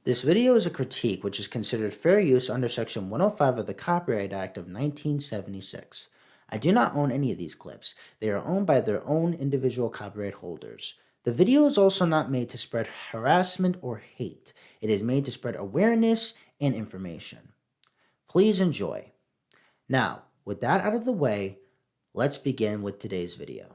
This video is a critique which is considered fair use under Section 105 of the Copyright Act of 1976. I do not own any of these clips. They are owned by their own individual copyright holders. The video is also not made to spread harassment or hate. It is made to spread awareness and information. Please enjoy. Now, with that out of the way, let's begin with today's video.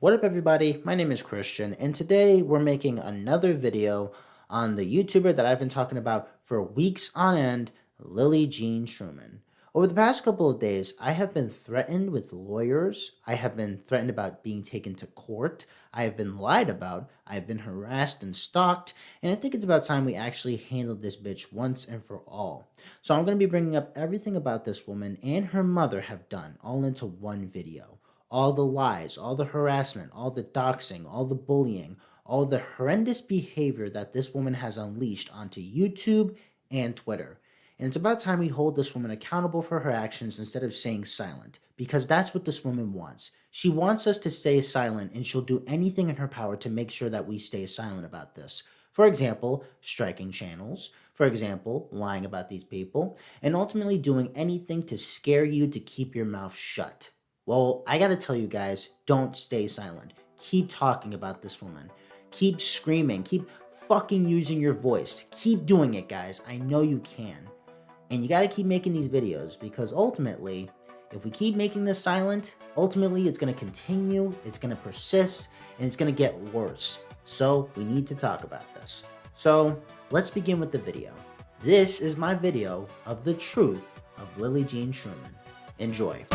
What up everybody, my name is Christian, and today we're making another video on the YouTuber that I've been talking about for weeks on end, LilleeJean'sHorribleResponse. Over the past couple of days, I have been threatened with lawyers, I have been threatened about being taken to court, I have been lied about, I have been harassed and stalked, and I think it's about time we actually handled this bitch once and for all. So I'm going to be bringing up everything about this woman and her mother have done all into one video. All the lies, all the harassment, all the doxing, all the bullying, all the horrendous behavior that this woman has unleashed onto YouTube and Twitter. And it's about time we hold this woman accountable for her actions instead of staying silent, because that's what this woman wants. She wants us to stay silent, and she'll do anything in her power to make sure that we stay silent about this. For example, striking channels. For example, lying about these people. And ultimately doing anything to scare you to keep your mouth shut. Well, I gotta tell you guys, don't stay silent. Keep talking about this woman. Keep screaming. Keep fucking using your voice. Keep doing it, guys. I know you can. And you gotta keep making these videos, because ultimately, if we keep making this silent, ultimately it's gonna continue, it's gonna persist, and it's gonna get worse. So we need to talk about this. So let's begin with the video. This is my video of the truth of LilleeJean'sHorribleResponse. Enjoy.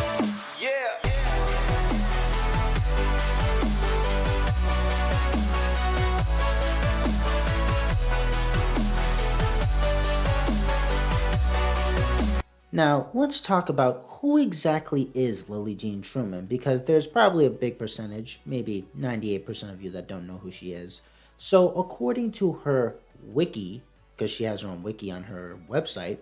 Now, let's talk about who exactly is LilleeJean'sHorribleResponse, because there's probably a big percentage, maybe 98% of you that don't know who she is. So, according to her wiki, because she has her own wiki on her website,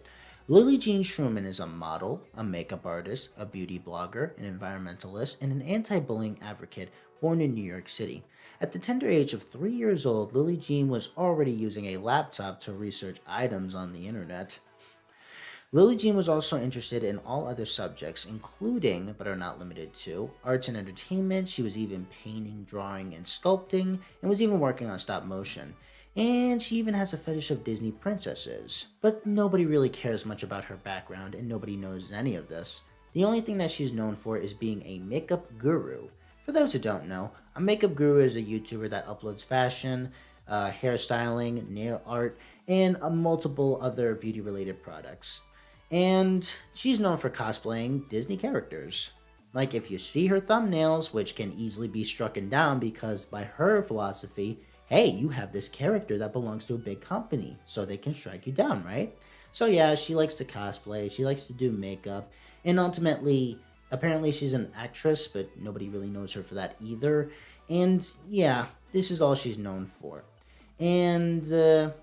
LilleeJean'sHorribleResponse is a model, a makeup artist, a beauty blogger, an environmentalist, and an anti-bullying advocate born in New York City. At the tender age of 3 years old, LilleeJean was already using a laptop to research items on the internet. LilleeJean was also interested in all other subjects, including, but are not limited to, arts and entertainment. She was even painting, drawing, and sculpting, and was even working on stop motion. And she even has a fetish of Disney princesses. But nobody really cares much about her background, and nobody knows any of this. The only thing that she's known for is being a makeup guru. For those who don't know, a makeup guru is a YouTuber that uploads fashion, hairstyling, nail art, and multiple other beauty-related products. And she's known for cosplaying Disney characters. Like, if you see her thumbnails, which can easily be strucken down because by her philosophy, hey, you have this character that belongs to a big company, so they can strike you down, right? So yeah, she likes to cosplay, she likes to do makeup, and ultimately, apparently she's an actress, but nobody really knows her for that either. And yeah, this is all she's known for. And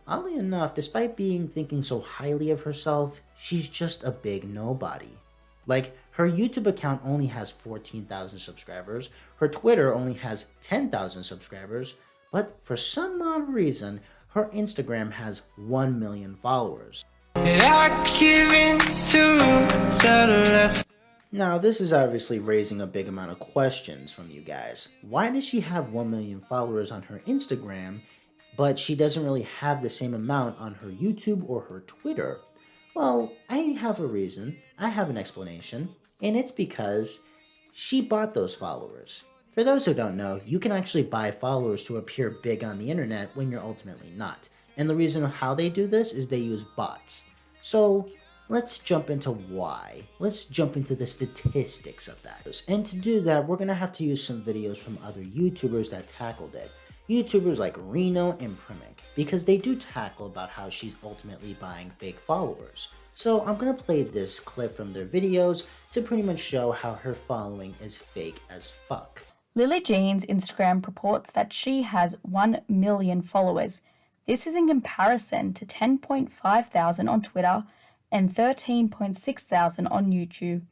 oddly enough, despite thinking so highly of herself, she's just a big nobody. Like, her YouTube account only has 14,000 subscribers, her Twitter only has 10,000 subscribers, but for some odd reason, her Instagram has 1 million followers. Now, this is obviously raising a big amount of questions from you guys. Why does she have 1 million followers on her Instagram, but she doesn't really have the same amount on her YouTube or her Twitter? Well, I have a reason, I have an explanation, and it's because she bought those followers. For those who don't know, you can actually buy followers to appear big on the internet when you're ultimately not. And the reason how they do this is they use bots. So let's jump into why. Let's jump into the statistics of that. And to do that, we're going to have to use some videos from other YouTubers that tackled it. YouTubers like Reno and Primic, because they do tackle about how she's ultimately buying fake followers. So I'm going to play this clip from their videos to pretty much show how her following is fake as fuck. LilleeJean's Instagram purports that she has 1 million followers. This is in comparison to 10.5 thousand on Twitter and 13.6 thousand on YouTube.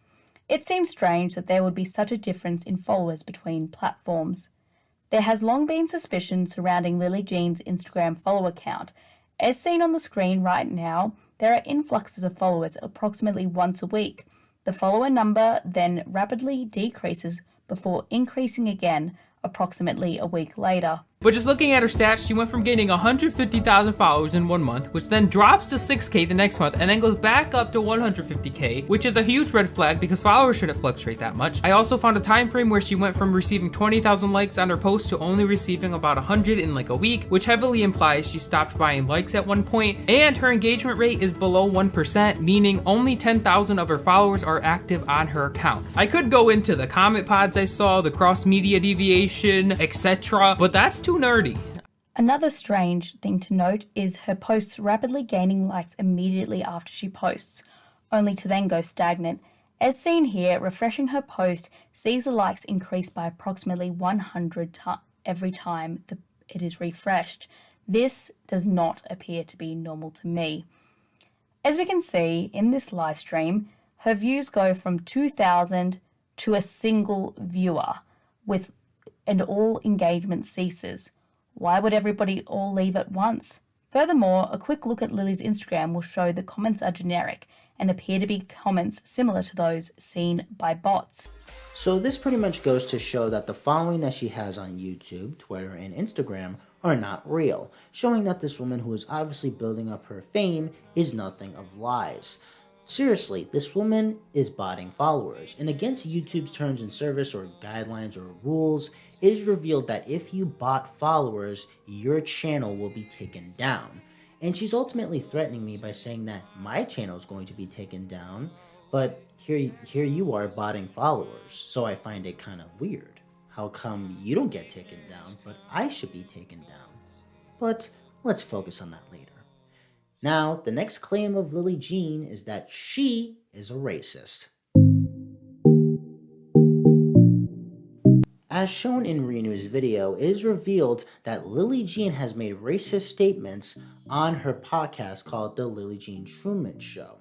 It seems strange that there would be such a difference in followers between platforms. There has long been suspicion surrounding Lillee Jean's Instagram follower count. As seen on the screen right now, there are influxes of followers approximately once a week. The follower number then rapidly decreases before increasing again approximately a week later. But just looking at her stats, she went from gaining 150,000 followers in 1 month, which then drops to 6K the next month, and then goes back up to 150K, which is a huge red flag because followers shouldn't fluctuate that much. I also found a time frame where she went from receiving 20,000 likes on her post to only receiving about 100 in like a week, which heavily implies she stopped buying likes at one point, and her engagement rate is below 1%, meaning only 10,000 of her followers are active on her account. I could go into the comment pods I saw, the cross-media deviation, etc., but that's too nerdy. Another strange thing to note is her posts rapidly gaining likes immediately after she posts, only to then go stagnant. As seen here, refreshing her post sees the likes increase by approximately 100 every time it is refreshed. This does not appear to be normal to me. As we can see in this live stream, her views go from 2,000 to a single viewer, and all engagement ceases. Why would everybody all leave at once? Furthermore, a quick look at Lillee's Instagram will show the comments are generic and appear to be comments similar to those seen by bots. So this pretty much goes to show that the following that she has on YouTube, Twitter, and Instagram are not real, showing that this woman who is obviously building up her fame is nothing of lies. Seriously, this woman is botting followers, and against YouTube's terms and service or guidelines or rules, it is revealed that if you bot followers, your channel will be taken down. And she's ultimately threatening me by saying that my channel is going to be taken down, but here you are botting followers, so I find it kind of weird. How come you don't get taken down, but I should be taken down? But let's focus on that later. Now, the next claim of Lillee Jean is that she is a racist. As shown in Renew's video, it is revealed that Lillee Jean has made racist statements on her podcast called The Lillee Jean Trueman Show.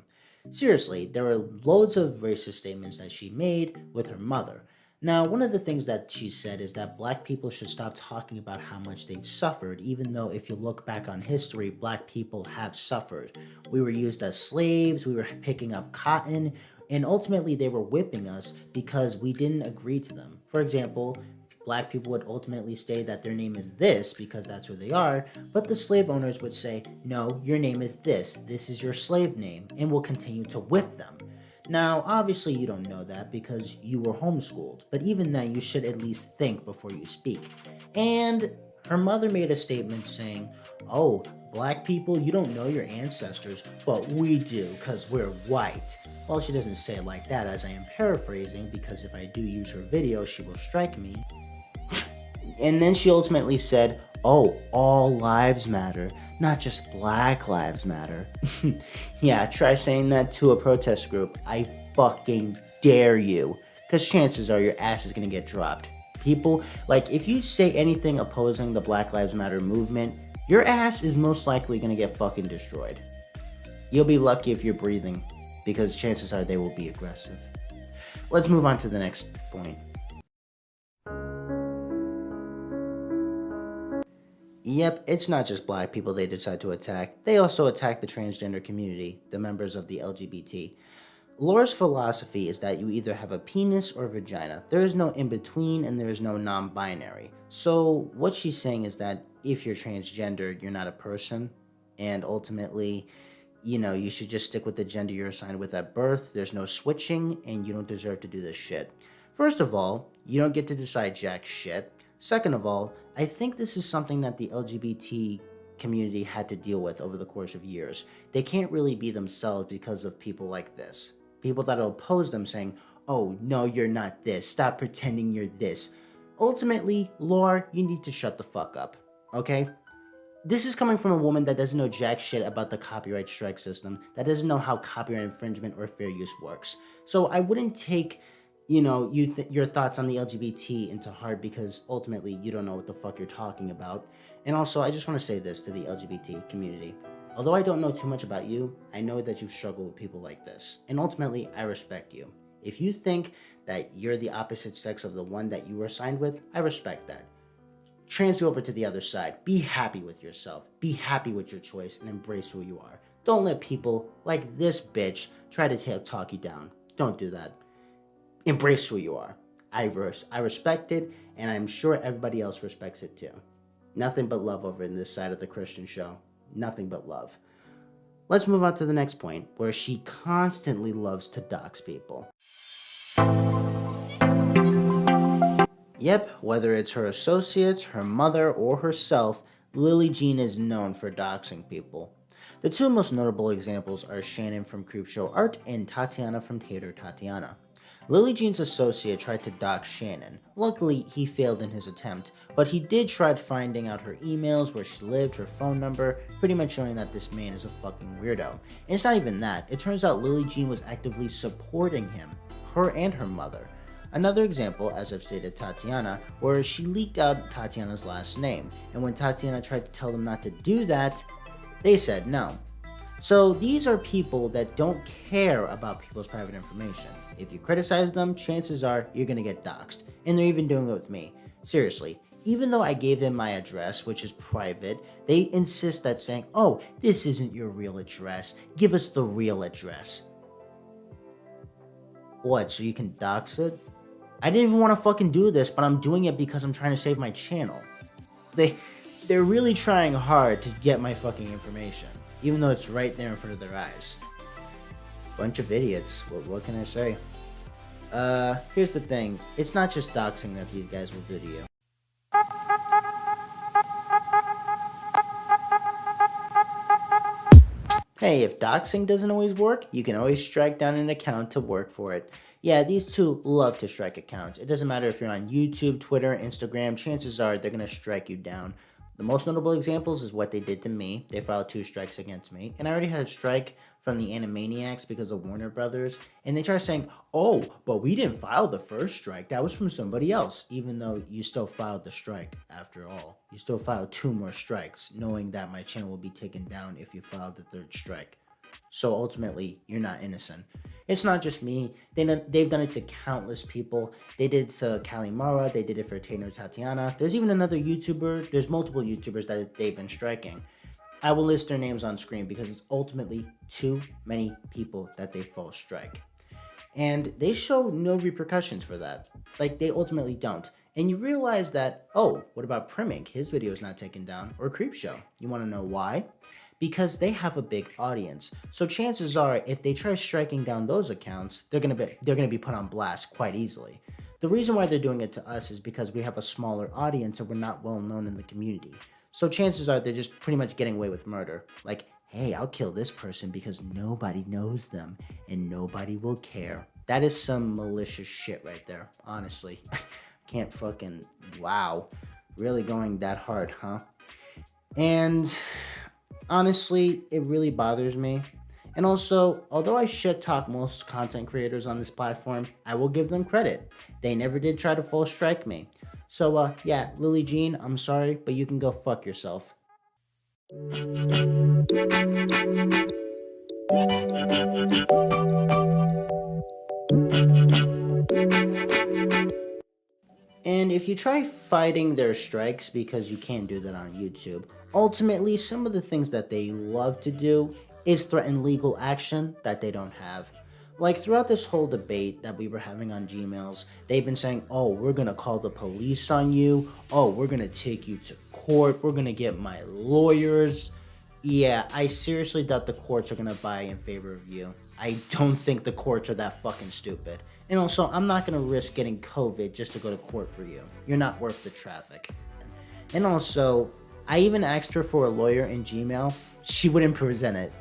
Seriously, there were loads of racist statements that she made with her mother. Now, one of the things that she said is that black people should stop talking about how much they've suffered, even though if you look back on history, black people have suffered. We were used as slaves, we were picking up cotton, and ultimately they were whipping us because we didn't agree to them. For example, black people would ultimately say that their name is this because that's who they are, but the slave owners would say, no, your name is this is your slave name, and will continue to whip them. Now, obviously you don't know that because you were homeschooled, but even then you should at least think before you speak. And her mother made a statement saying, oh, black people, you don't know your ancestors, but we do because we're white. Well, she doesn't say it like that, as I am paraphrasing, because if I do use her video, she will strike me. And then she ultimately said, oh, all lives matter, not just Black Lives Matter. Yeah, try saying that to a protest group. I fucking dare you. Because chances are your ass is going to get dropped. People, like, if you say anything opposing the Black Lives Matter movement, your ass is most likely going to get fucking destroyed. You'll be lucky if you're breathing, because chances are they will be aggressive. Let's move on to the next point. Yep, it's not just black people they decide to attack. They also attack the transgender community, the members of the LGBT. Laura's philosophy is that you either have a penis or vagina. There is no in-between and there is no non-binary. So what she's saying is that if you're transgender, you're not a person. And ultimately, you should just stick with the gender you're assigned with at birth. There's no switching and you don't deserve to do this shit. First of all, you don't get to decide jack shit. Second of all, I think this is something that the LGBT community had to deal with over the course of years. They can't really be themselves because of people like this. People that oppose them saying, oh, no, you're not this. Stop pretending you're this. Ultimately, Laura, you need to shut the fuck up, okay? This is coming from a woman that doesn't know jack shit about the copyright strike system, that doesn't know how copyright infringement or fair use works. So I wouldn't take your thoughts on the LGBT into heart because ultimately you don't know what the fuck you're talking about. And also, I just want to say this to the LGBT community. Although I don't know too much about you, I know that you struggle with people like this. And ultimately, I respect you. If you think that you're the opposite sex of the one that you were assigned with, I respect that. trans you over to the other side. Be happy with yourself. Be happy with your choice and embrace who you are. Don't let people like this bitch try to talk you down. Don't do that. Embrace who you are. I respect it, and I'm sure everybody else respects it too. Nothing but love over in this side of the Christian show. Nothing but love. Let's move on to the next point, where she constantly loves to dox people. Yep, whether it's her associates, her mother, or herself, Lillee Jean is known for doxing people. The two most notable examples are Shannon from Creepshow Art and Tatiana from Tater Tatiana. Lillee Jean's associate tried to dox Shannon. Luckily, he failed in his attempt, but he did try finding out her emails, where she lived, her phone number, pretty much showing that this man is a fucking weirdo. And it's not even that. It turns out Lillee Jean was actively supporting him, her and her mother. Another example, as I've stated, Tatiana, where she leaked out Tatiana's last name, and when Tatiana tried to tell them not to do that, they said no. So these are people that don't care about people's private information. If you criticize them, chances are you're gonna get doxxed. And they're even doing it with me. Seriously, even though I gave them my address, which is private, they insist that saying, oh, this isn't your real address. Give us the real address. What, so you can dox it? I didn't even want to fucking do this, but I'm doing it because I'm trying to save my channel. They're really trying hard to get my fucking information, even though it's right there in front of their eyes. Bunch of idiots. What can I say? Here's the thing. It's not just doxing that these guys will do to you. Hey, if doxing doesn't always work, you can always strike down an account to work for it. Yeah, these two love to strike accounts. It doesn't matter if you're on YouTube, Twitter, Instagram, chances are they're going to strike you down. The most notable examples is what they did to me. They filed 2 strikes against me, and I already had a strike from the Animaniacs because of Warner Brothers, and they tried saying, oh, but we didn't file the first strike. That was from somebody else, even though you still filed the strike after all. You still filed 2 more strikes, knowing that my channel will be taken down if you filed the 3rd strike. So ultimately, you're not innocent. It's not just me. They've done it to countless people. They did it to Kalimara. They did it for Tater Tatiana. There's even another YouTuber. There's multiple YouTubers that they've been striking. I will list their names on screen because it's ultimately too many people that they false strike. And they show no repercussions for that. Like, they ultimately don't. And you realize that, oh, what about Primink? His video is not taken down. Or Creepshow. You want to know why? Because they have a big audience. So chances are, if they try striking down those accounts, they're gonna be put on blast quite easily. The reason why they're doing it to us is because we have a smaller audience and we're not well known in the community. So chances are they're just pretty much getting away with murder. Like, hey, I'll kill this person because nobody knows them and nobody will care. That is some malicious shit right there, honestly. Can't fucking, wow. Really going that hard, huh? And honestly, it really bothers me. And also, although I shit talk most content creators on this platform, I will give them credit. They never did try to false strike me. So, yeah, Lillee Jean, I'm sorry, but you can go fuck yourself. And if you try fighting their strikes, because you can't do that on YouTube, ultimately, some of the things that they love to do is threaten legal action that they don't have. Like, throughout this whole debate that we were having on Gmails, they've been saying, oh, we're gonna call the police on you. Oh, we're gonna take you to court. We're gonna get my lawyers. Yeah, I seriously doubt the courts are gonna buy in favor of you. I don't think the courts are that fucking stupid. And also, I'm not gonna risk getting COVID just to go to court for you. You're not worth the traffic. And also, I even asked her for a lawyer in Gmail. She wouldn't present it.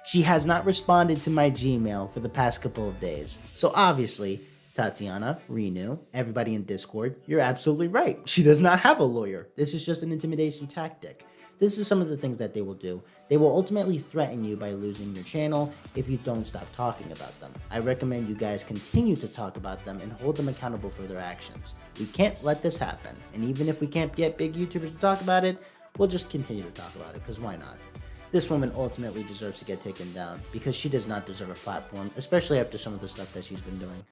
She has not responded to my Gmail for the past couple of days. So obviously, Tatiana, Renew, everybody in Discord, you're absolutely right. She does not have a lawyer. This is just an intimidation tactic. This is some of the things that they will do. They will ultimately threaten you by losing your channel if you don't stop talking about them. I recommend you guys continue to talk about them and hold them accountable for their actions. We can't let this happen. And even if we can't get big YouTubers to talk about it, we'll just continue to talk about it, because why not? This woman ultimately deserves to get taken down because she does not deserve a platform, especially after some of the stuff that she's been doing.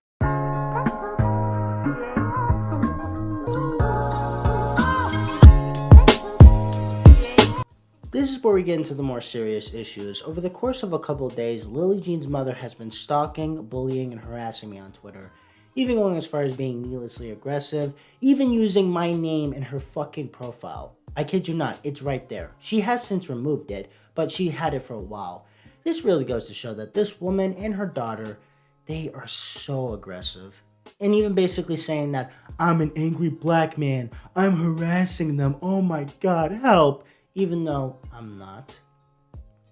this is where we get into the more serious issues. Over the course of a couple of days, Lillee Jean's mother has been stalking, bullying, and harassing me on Twitter. Even going as far as being needlessly aggressive, even using my name in her fucking profile. I kid you not, it's right there. She has since removed it, but she had it for a while. This really goes to show that this woman and her daughter, they are so aggressive. And even basically saying that, I'm an angry black man, I'm harassing them, oh my god, help. Even though I'm not.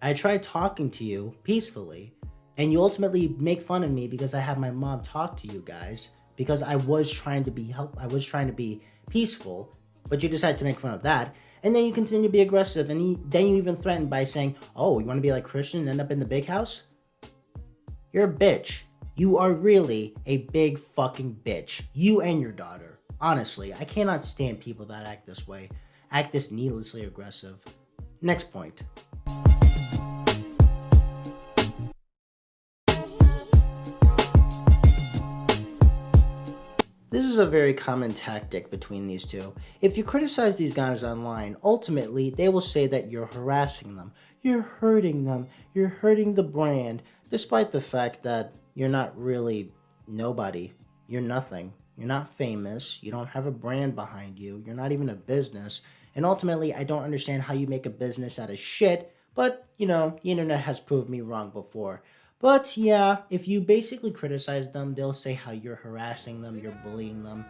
I tried talking to you peacefully, and you ultimately make fun of me because I have my mom talk to you guys, because I was trying to be peaceful, but you decided to make fun of that, and then you continue to be aggressive, and then you even threatened by saying, oh, you want to be like Christian and end up in the big house? You're a bitch. You are really a big fucking bitch. You and your daughter. Honestly, I cannot stand people that act this way. Act this needlessly aggressive. Next point. This is a very common tactic between these two. If you criticize these guys online, ultimately they will say that you're harassing them. You're hurting them. You're hurting the brand, despite the fact that you're not really nobody. You're nothing. You're not famous. You don't have a brand behind you. You're not even a business. And ultimately, I don't understand how you make a business out of shit. But, you know, the internet has proved me wrong before. But yeah, if you basically criticize them, they'll say how you're harassing them, you're bullying them,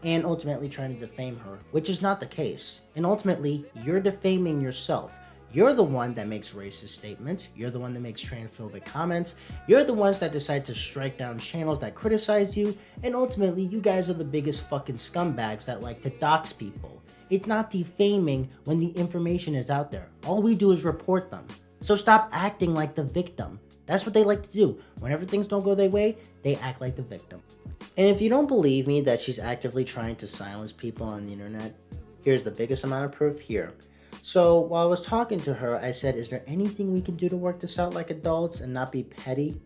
and ultimately trying to defame her, which is not the case. And ultimately, you're defaming yourself. You're the one that makes racist statements. You're the one that makes transphobic comments. You're the ones that decide to strike down channels that criticize you. And ultimately, you guys are the biggest fucking scumbags that like to dox people. It's not defaming when the information is out there. All we do is report them. So stop acting like the victim. That's what they like to do. Whenever things don't go their way, they act like the victim. And if you don't believe me that she's actively trying to silence people on the internet, here's the biggest amount of proof here. So while I was talking to her, I said, is there anything we can do to work this out like adults and not be petty?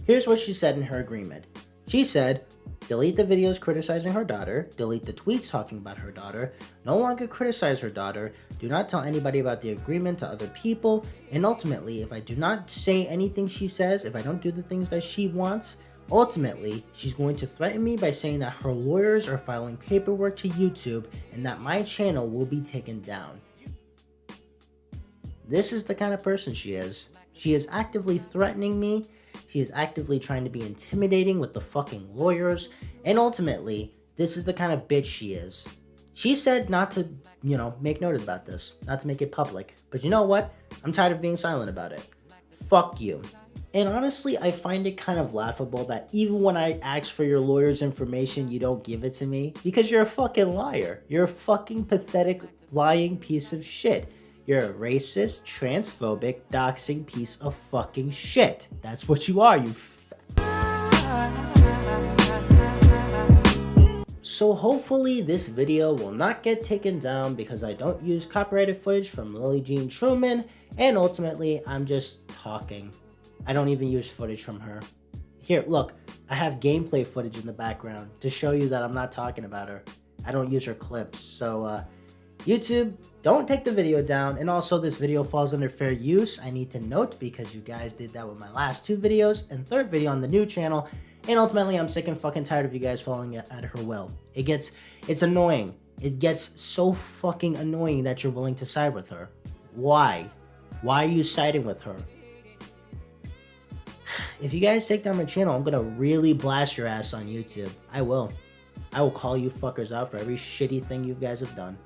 Here's what she said in her agreement. She said, delete the videos criticizing her daughter, delete the tweets talking about her daughter, no longer criticize her daughter, do not tell anybody about the agreement to other people, and ultimately, if I do not say anything she says, if I don't do the things that she wants, ultimately, she's going to threaten me by saying that her lawyers are filing paperwork to YouTube and that my channel will be taken down. This is the kind of person she is. She is actively threatening me. She is actively trying to be intimidating with the fucking lawyers. And ultimately, this is the kind of bitch she is. She said not to, make note about this. Not to make it public. But you know what? I'm tired of being silent about it. Fuck you. And honestly, I find it kind of laughable that even when I ask for your lawyer's information, you don't give it to me. Because you're a fucking liar. You're a fucking pathetic, lying piece of shit. You're a racist, transphobic, doxing piece of fucking shit. That's what you are, you So hopefully this video will not get taken down because I don't use copyrighted footage from Lillee Jean Trueman, and ultimately I'm just talking. I don't even use footage from her. Here, look, I have gameplay footage in the background to show you that I'm not talking about her. I don't use her clips, so YouTube, don't take the video down. And also, this video falls under fair use, I need to note, because you guys did that with my last two videos and third video on the new channel. And ultimately, I'm sick and fucking tired of you guys following it at her will. It's annoying. It gets so fucking annoying that you're willing to side with her. Why? Why are you siding with her? If you guys take down my channel, I'm gonna really blast your ass on YouTube. I will. I will call you fuckers out for every shitty thing you guys have done.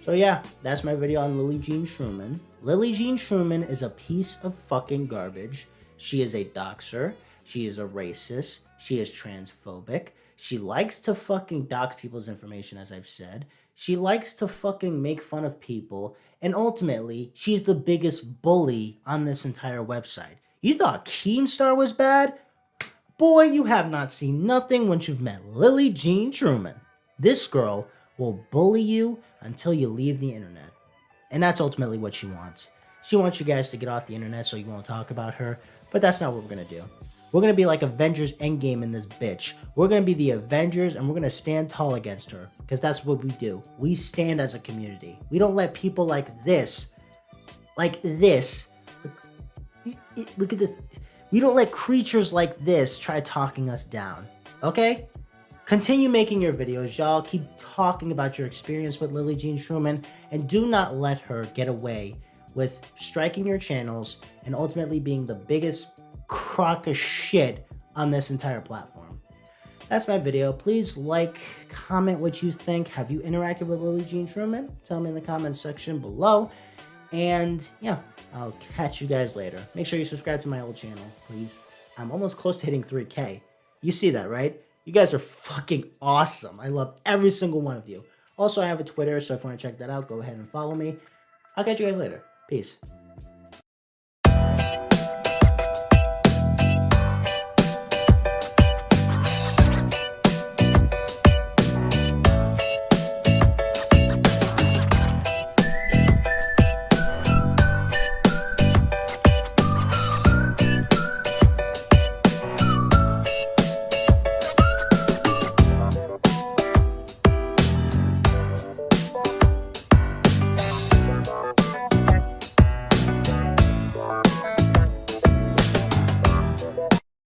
So yeah, that's my video on Lillee Jean Trueman. Lillee Jean Trueman is a piece of fucking garbage. She is a doxer. She is a racist. She is transphobic. She likes to fucking dox people's information, as I've said. She likes to fucking make fun of people. And ultimately, she's the biggest bully on this entire website. You thought Keemstar was bad? Boy, you have not seen nothing once you've met Lillee Jean Trueman. This girl will bully you until you leave the internet. And that's ultimately what she wants. She wants you guys to get off the internet so you won't talk about her, but that's not what we're gonna do. We're gonna be like Avengers Endgame in this bitch. We're gonna be the Avengers and we're gonna stand tall against her, because that's what we do. We stand as a community. We don't let people like this like this. Look at this. We don't let creatures like this try talking us down, okay? Continue making your videos, y'all. Keep talking about your experience with Lillee Jean Trueman, and do not let her get away with striking your channels and ultimately being the biggest crock of shit on this entire platform. That's my video. Please like, comment what you think. Have you interacted with Lillee Jean Trueman? Tell me in the comments section below. And yeah, I'll catch you guys later. Make sure you subscribe to my old channel, please. I'm almost close to hitting 3K. You see that, right? You guys are fucking awesome. I love every single one of you. Also, I have a Twitter, so if you want to check that out, go ahead and follow me. I'll catch you guys later. Peace.